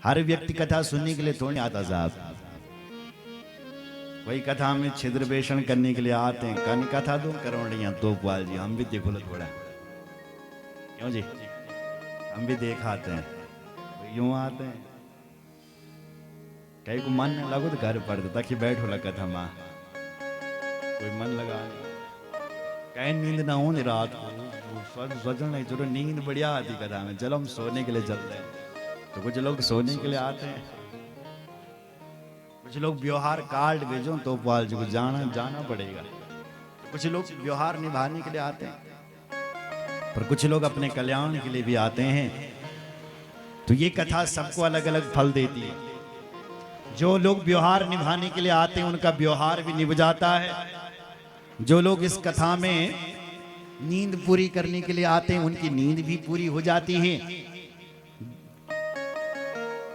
हर व्यक्ति कथा सुनने के लिए थोड़ी आता साहब। वही कथा में छिद्र बेषण करने के लिए आते हैं। कहानी कथा दो करोड़ियां तो पाल जी हम भी देखो लो थोड़ा, क्यों जी हम भी देख आते हैं, यूं आते हैं कहीं को मन न लगो तो घर पर ताकि बैठो ला कथा माँ कोई मन लगा कहीं नींद ना हो रात को सजन नहीं चलो नींद बढ़िया आती कथा में, चलो हम सोने के लिए चलते हैं। तो कुछ लोग सोने के लिए आते हैं, कुछ लोग व्यवहार कार्ड भेजो तो पाल जी को जाना पड़ेगा। कुछ लोग व्यवहार निभाने के लिए आते हैं, पर कुछ लोग अपने कल्याण के लिए भी आते हैं। तो ये कथा सबको अलग अलग फल देती है। जो लोग व्यवहार निभाने के लिए आते हैं उनका व्यवहार भी निभ जाता है। जो लोग इस कथा में नींद पूरी करने के लिए आते हैं उनकी नींद भी पूरी हो जाती है।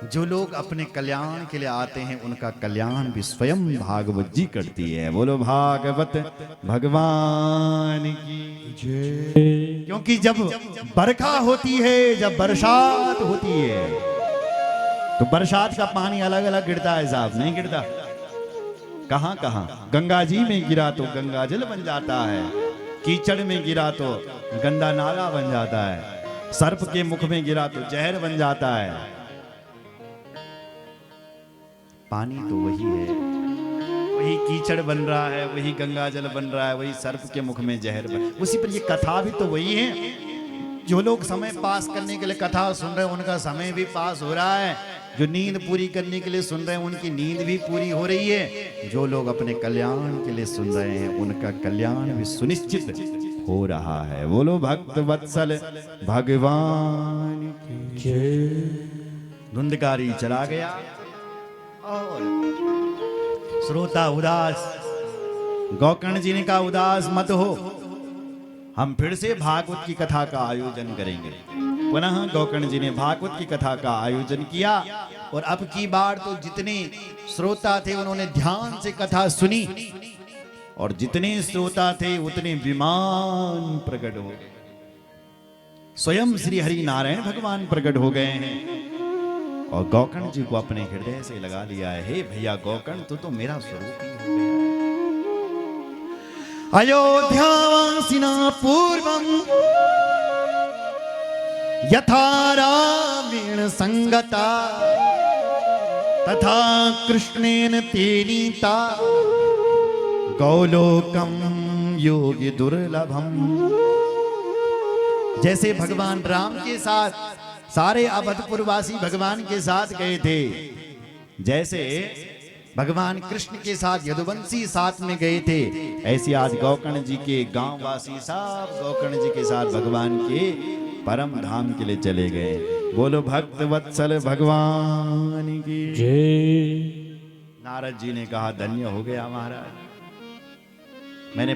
जो लोग अपने कल्याण के लिए आते हैं उनका कल्याण भी स्वयं भागवत जी करती है। बोलो भागवत भगवान की जय। क्योंकि जब बरखा होती है, जब बरसात होती है, तो बरसात का पानी अलग अलग गिरता है साहब, नहीं गिरता? कहां कहां? गंगा जी में गिरा तो गंगा जल बन जाता है, कीचड़ में गिरा तो गंदा नाला बन जाता है, सर्प के मुख में गिरा तो जहर बन जाता है। पानी तो वही है, वही कीचड़ बन रहा है, वही गंगा जल बन रहा है, वही सर्प के मुख में जहर बन, उसी पर ये कथा भी तो वही है। जो लोग समय पास करने के लिए कथा सुन रहे हैं उनका समय भी पास हो रहा है, जो नींद पूरी करने के लिए सुन रहे हैं उनकी नींद भी पूरी हो रही है, जो लोग अपने कल्याण के लिए सुन रहे हैं उनका कल्याण भी सुनिश्चित हो रहा है। बोलो भक्त वत्सल भगवान की जय। धुंधकारी चला गया और श्रोता उदास, गोकर्ण जी ने कहा उदास मत हो, हम फिर से भागवत की कथा का आयोजन करेंगे। पुनः गोकर्ण जी ने भागवत की कथा का आयोजन किया और अब की बार तो जितने श्रोता थे उन्होंने ध्यान से कथा सुनी और जितने श्रोता थे उतने विमान प्रकट हो गए। स्वयं श्री हरि नारायण भगवान प्रकट हो गए हैं और गोकर्ण जी को अपने हृदय से लगा लिया है। हे भैया गोकर्ण तो मेरा स्वरूप ही हो गया। अयोध्यावासिना पूर्वं यथा रामेण संगता तथा कृष्णेन तेनीता गौलोकम योगी दुर्लभम। जैसे भगवान राम के साथ सारे अवधपुरवासी भगवान के साथ गए थे, जैसे भगवान कृष्ण के साथ यदुवंशी साथ में गए थे, ऐसे आज गोकर्ण जी के गांववासी सब गोकर्ण जी के साथ भगवान के परम धाम के लिए चले गए। बोलो भक्त वत्सल भगवान की जय। नारद जी ने कहा धन्य हो गया महाराज, मैंने